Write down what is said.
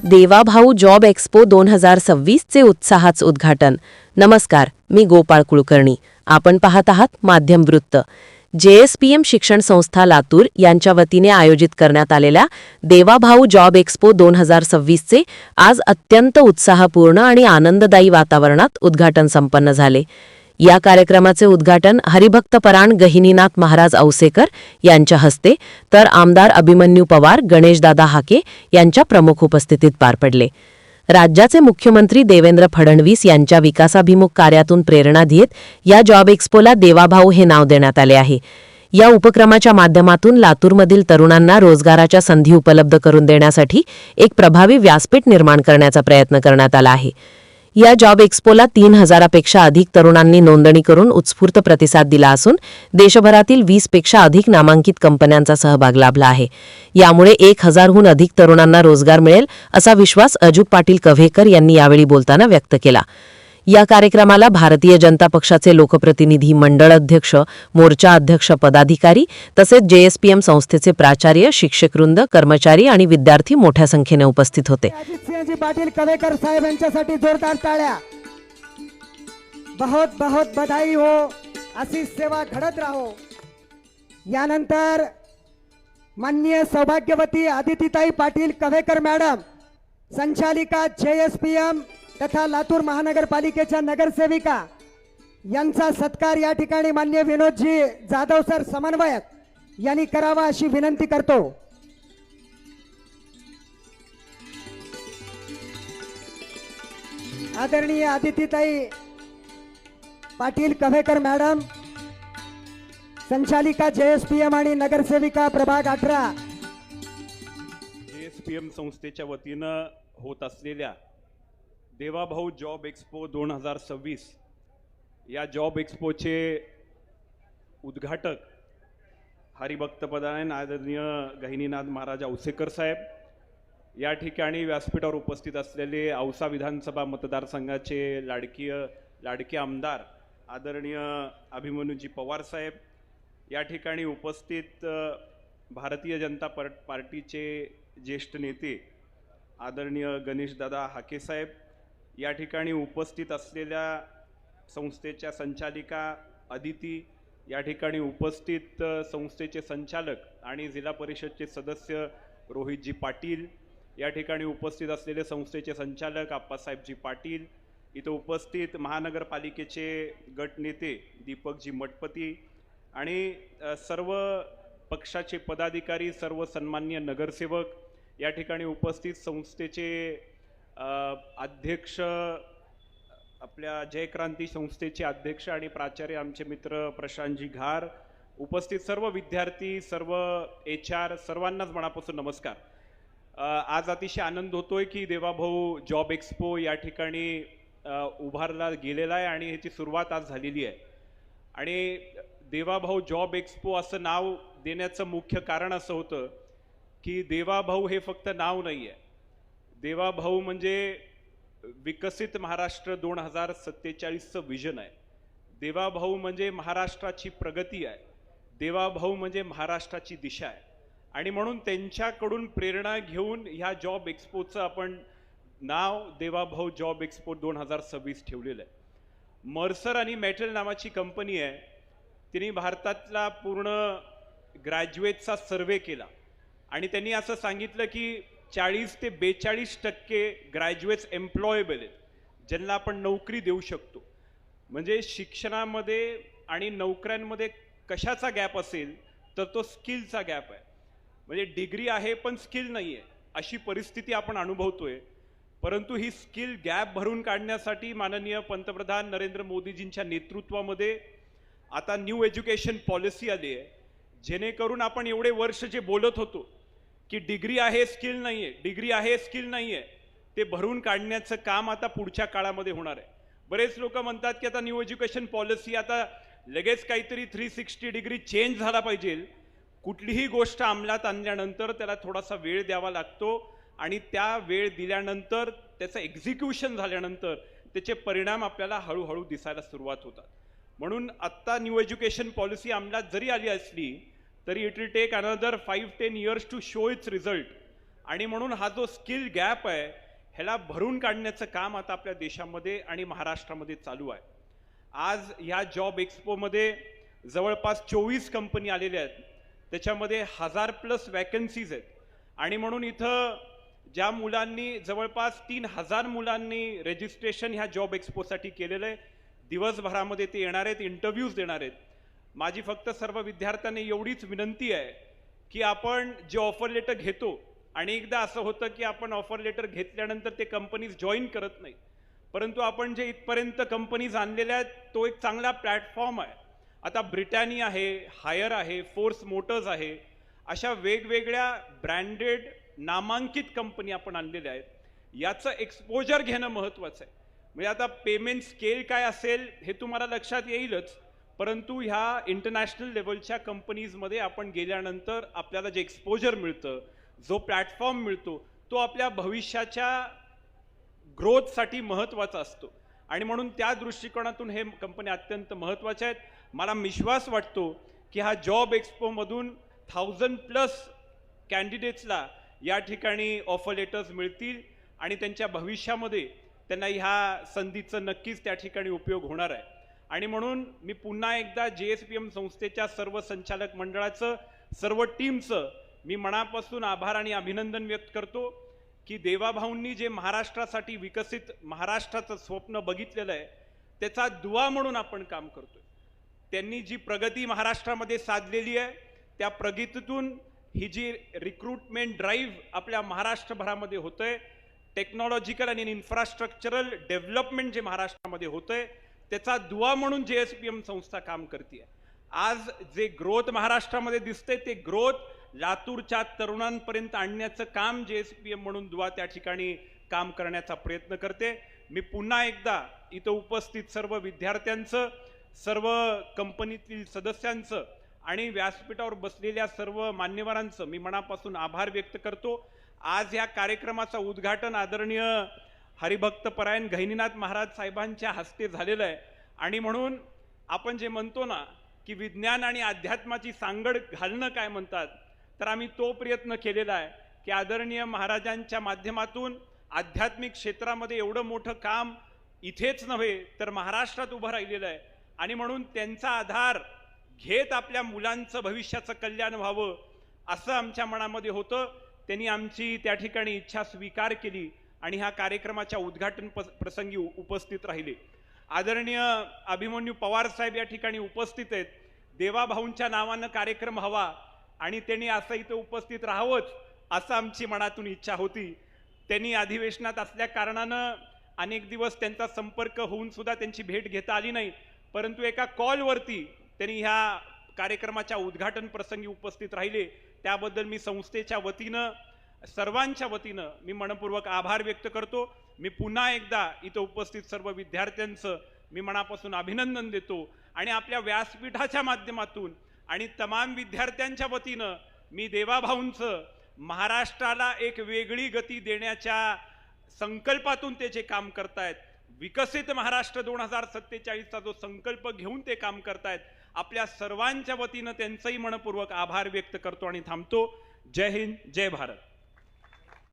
Devabhau job expo 2026 चे उत्साहाच उद्घाटन. नमस्कार, मी गोपाळ कुलकर्णी. आपण पाहत आहात माध्यम वृत्त. JSPM शिक्षण संस्था लातूर यांच्या वतीने आयोजित करण्यात आलेल्या देवाभाऊ जॉब एक्स्पो 2026 चे आज अत्यंत उत्साहपूर्ण आणि आनंददायी वातावरणात उद्घाटन संपन्न झाले. या कार्यक्रमाचे उद्घाटन हरिभक्तपरायण गहिनीनाथ महाराज औसेकर यांच्या हस्ते तर आमदार अभिमन्यू पवार, गणेशदादा हाके यांच्या प्रमुख उपस्थितीत पार पडले. राज्याचे मुख्यमंत्री देवेंद्र फडणवीस यांच्या विकासाभिमुख कार्यातून प्रेरणा घेत या जॉब एक्स्पोला देवाभाऊ हे नाव देण्यात आले आहे. या उपक्रमाच्या माध्यमातून लातूरमधील तरुणांना रोजगाराच्या संधी उपलब्ध करून देण्यासाठी एक प्रभावी व्यासपीठ निर्माण करण्याचा प्रयत्न करण्यात आला आहे. या जॉब एक्स्पोला 3000पेक्षा अधिक तरुणांनी नोंदणी करून उत्स्फूर्त प्रतिसाद दिला असून देशभरातील 20पेक्षा अधिक नामांकित कंपन्यांचा सहभाग लाभला आहे. यामुळे 1000हून अधिक तरुणांना रोजगार मिळेल असा विश्वास अजूप पाटील कव्हेकर यांनी यावेळी बोलताना व्यक्त केला. या कार्यक्रमाला भारतीय जनता पक्षाचे लोकप्रतिनिधी मंडळ अध्यक्ष, मोर्चा अध्यक्ष, पदाधिकारी तसेच JSPM संस्थेचे प्राचार्य, शिक्षकवृंद, कर्मचारी आणि विद्यार्थी मोठ्या संख्येने उपस्थित होते. अजित पाटील कवेकर साहेब यांच्यासाठी जोरदार टाळ्या. बहुत बहुत बधाई हो, अशी सेवा घडत राहो. यानंतर माननीय सौभाग्यवती आदितीताई पाटील कवेकर मॅडम, संचालिका JSPM तथा लातूर महानगरपालिकेच्या नगरसेविका यांचा सत्कार या ठिकाणी माननीय विनोदजी जाधव सर समन्वयक यांनी करावा अशी विनंती करतो. आदरणीय आदितीताई पाटील कव्हेकर मॅडम, संचालिका JSPM आणि नगरसेविका प्रभाग 18. JSPM संस्थेच्या वतीनं होत असलेल्या देवाभाऊ जॉब एक्स्पो 2026 या जॉब एक्स्पोचे उद्घाटक हरिभक्तपरायण आदरणीय गहिनीनाथ महाराज औसेकर साहेब, या ठिकाणी व्यासपीठावर उपस्थित असलेले औसा विधानसभा मतदारसंघाचे लाडके आमदार आदरणीय अभिमन्यूजी पवार साहेब, या ठिकाणी उपस्थित भारतीय जनता पार्टीचे ज्येष्ठ नेते आदरणीय गणेशदादा हाके साहेब, या ठिकाणी उपस्थित असलेल्या संस्थेच्या संचालिका अदिती, या ठिकाणी उपस्थित संस्थेचे संचालक आणि जिल्हा परिषदचे सदस्य रोहितजी पाटील, या ठिकाणी उपस्थित असलेले संस्थेचे संचालक आप्पासाहेबजी पाटील, इथं उपस्थित महानगरपालिकेचे गटनेते दीपकजी मठपती आणि सर्व पक्षाचे पदाधिकारी, सर्व सन्माननीय नगरसेवक, या ठिकाणी उपस्थित संस्थेचे अध्यक्ष, आपल्या जयक्रांती संस्थेचे अध्यक्ष आणि प्राचार्य आमचे मित्र प्रशांतजी घार, उपस्थित सर्व विद्यार्थी, सर्व HR, सर्वांनाच मनापासून नमस्कार. आज अतिशय आनंद होतोय की देवाभाऊ जॉब एक्स्पो या ठिकाणी उभारला गेलेला आहे आणि ह्याची सुरुवात आज झालेली आहे. आणि देवाभाऊ जॉब एक्स्पो असं नाव देण्याचं मुख्य कारण असं होतं की देवाभाऊ हे फक्त नाव नाही आहे. देवाभाऊ म्हणजे विकसित महाराष्ट्र 2047चं विजन आहे. देवाभाऊ म्हणजे महाराष्ट्राची प्रगती आहे. देवाभाऊ म्हणजे महाराष्ट्राची दिशा आहे. आणि म्हणून त्यांच्याकडून प्रेरणा घेऊन ह्या जॉब एक्स्पोचं आपण नाव देवाभाऊ जॉब एक्स्पो 2026 ठेवलेलं आहे. मर्सर आणि मेटल नावाची कंपनी आहे. तिने भारतातला पूर्ण ग्रॅज्युएटचा सर्वे केला आणि त्यांनी असं सांगितलं की 40 ते 42% ग्रॅज्युएट्स एम्प्लॉयबल आहेत, ज्यांना आपण नोकरी देऊ शकतो. म्हणजे शिक्षणामध्ये आणि नोकऱ्यांमध्ये कशाचा गॅप असेल तर तो स्किलचा गॅप आहे. म्हणजे डिग्री आहे पण स्किल नाही आहे, अशी परिस्थिती आपण अनुभवतोय. परंतु ही स्किल गॅप भरून काढण्यासाठी माननीय पंतप्रधान नरेंद्र मोदीजींच्या नेतृत्वामध्ये आता न्यू एज्युकेशन पॉलिसी आली आहे, जेणेकरून आपण एवढे वर्ष जे बोलत होतो की डिग्री आहे स्किल नाही आहे, डिग्री आहे स्किल नाही आहे, ते भरून काढण्याचं काम आता पुढच्या काळामध्ये होणार आहे. बरेच लोक म्हणतात की आता न्यू एज्युकेशन पॉलिसी आता लगेच काहीतरी 360 डिग्री चेंज झाला पाहिजे. कुठलीही गोष्ट अंमलात आणल्यानंतर त्याला थोडासा वेळ द्यावा लागतो आणि त्या वेळ दिल्यानंतर त्याचं एक्झिक्युशन झाल्यानंतर त्याचे परिणाम आपल्याला हळूहळू दिसायला सुरुवात होतात. म्हणून आत्ता न्यू एज्युकेशन पॉलिसी अंमलात जरी आली असली तरी it will take another 5-10 years to show its result. आणि म्हणून हा जो स्किल गॅप आहे ह्याला भरून काढण्याचं काम आता आपल्या देशामध्ये आणि महाराष्ट्रामध्ये चालू आहे. आज ह्या जॉब एक्सपोमध्ये जवळपास 24 कंपनी आलेल्या आहेत, त्याच्यामध्ये 1000+ वॅकन्सीज आहेत. आणि म्हणून इथं ज्या मुलांनी जवळपास 3000 मुलांनी रजिस्ट्रेशन ह्या जॉब एक्सपोसाठी केलेलं आहे. दिवसभरामध्ये ते येणार आहेत, इंटरव्ह्यूज देणार आहेत. माझी फक्त सर्व विद्यार्थ्यांनी एवढीच विनंती आहे की आपण जे ऑफर लेटर घेतो, आणि एकदा असं होतं की आपण ऑफर लेटर घेतल्यानंतर ते कंपनीज जॉईन करत नाही, परंतु आपण जे इथपर्यंत कंपनीज आणलेल्या आहेत तो एक चांगला प्लॅटफॉर्म आहे. आता ब्रिटॅनिया आहे, हायर आहे, फोर्स मोटर्स आहे, अशा वेगवेगळ्या ब्रँडेड नामांकित कंपनी आपण आणलेल्या आहेत. याचं एक्सपोजर घेणं महत्त्वाचं आहे. म्हणजे आता पेमेंट स्केल काय असेल हे तुम्हाला लक्षात येईलच, परंतु ह्या इंटरनॅशनल लेवलच्या कंपनीजमध्ये आपण गेल्यानंतर आपल्याला जे एक्सपोजर मिळतं, जो प्लॅटफॉर्म मिळतो, तो आपल्या भविष्याच्या ग्रोथसाठी महत्त्वाचा असतो. आणि म्हणून त्या दृष्टिकोनातून हे कंपन्या अत्यंत महत्त्वाच्या आहेत. मला विश्वास वाटतो की हा जॉब एक्सपोमधून 1000+ कॅन्डिडेट्सला या ठिकाणी ऑफर लेटर्स मिळतील आणि त्यांच्या भविष्यामध्ये त्यांना ह्या संधीचं नक्कीच त्या ठिकाणी उपयोग होणार आहे. आणि म्हणून मी पुन्हा एकदा JSPM संस्थेच्या सर्व संचालक मंडळाचं, सर्व टीमचं मी मनापासून आभार आणि अभिनंदन व्यक्त करतो की देवाभाऊंनी जे महाराष्ट्रासाठी विकसित महाराष्ट्राचं स्वप्न बघितलेलं आहे त्याचा दुवा म्हणून आपण काम करतोय. त्यांनी जी प्रगती महाराष्ट्रामध्ये साधलेली आहे त्या प्रगतीतून ही जी रिक्रुटमेंट ड्राईव्ह आपल्या महाराष्ट्रभरामध्ये होतंय, टेक्नॉलॉजिकल आणि इन्फ्रास्ट्रक्चरल डेव्हलपमेंट जे महाराष्ट्रामध्ये होतंय त्याचा दुवा म्हणून JSPM संस्था काम करते. आज जे ग्रोथ महाराष्ट्रामध्ये दिसतंय ते ग्रोथ लातूरच्या तरुणांपर्यंत आणण्याचं काम JSPM म्हणून दुवा त्या ठिकाणी काम करण्याचा प्रयत्न करते. मी पुन्हा एकदा इथं उपस्थित सर्व विद्यार्थ्यांचं, सर्व कंपनीतील सदस्यांचं आणि व्यासपीठावर बसलेल्या सर्व मान्यवरांचं मी मनापासून आभार व्यक्त करतो. आज या कार्यक्रमाचं उद्घाटन आदरणीय हरिभक्तपरायण गहिनीनाथ महाराज साहेबांच्या हस्ते झालेलं आहे. आणि म्हणून आपण जे म्हणतो ना की विज्ञान आणि अध्यात्माची सांगड घालणं काय म्हणतात, तर आम्ही तो प्रयत्न केलेला आहे की आदरणीय महाराजांच्या माध्यमातून आध्यात्मिक क्षेत्रामध्ये एवढं मोठं काम इथेच नव्हे तर महाराष्ट्रात उभं राहिलेलं आहे. आणि म्हणून त्यांचा आधार घेत आपल्या मुलांचं भविष्याचं कल्याण व्हावं असं आमच्या मनामध्ये होतं. त्यांनी आमची त्या ठिकाणी इच्छा स्वीकार केली आणि ह्या कार्यक्रमाच्या उद्घाटन प्रसंगी उपस्थित राहिले. आदरणीय अभिमन्यू पवार साहेब या ठिकाणी उपस्थित आहेत. देवाभाऊंच्या नावानं कार्यक्रम हवा आणि त्यांनी असं इथं उपस्थित राहावंच असं आमची मनातून इच्छा होती. त्यांनी अधिवेशनात असल्या कारणानं अनेक दिवस त्यांचा संपर्क होऊन सुद्धा त्यांची भेट घेता आली नाही, परंतु एका कॉलवरती त्यांनी ह्या कार्यक्रमाच्या उद्घाटन प्रसंगी उपस्थित राहिले. त्याबद्दल मी संस्थेच्या वतीनं, सर्वांच्या वतीनं मी मनपूर्वक आभार व्यक्त करतो. मी पुन्हा एकदा इथं उपस्थित सर्व विद्यार्थ्यांचं मी मनापासून अभिनंदन देतो आणि आपल्या व्यासपीठाच्या माध्यमातून आणि तमाम विद्यार्थ्यांच्या वतीनं मी देवाभाऊंचं महाराष्ट्राला एक वेगळी गती देण्याच्या संकल्पातून ते जे काम करतायत, विकसित महाराष्ट्र 2047चा जो संकल्प घेऊन ते काम करतायत, आपल्या सर्वांच्या वतीनं त्यांचंही मनपूर्वक आभार व्यक्त करतो आणि थांबतो. जय हिंद, जय भारत.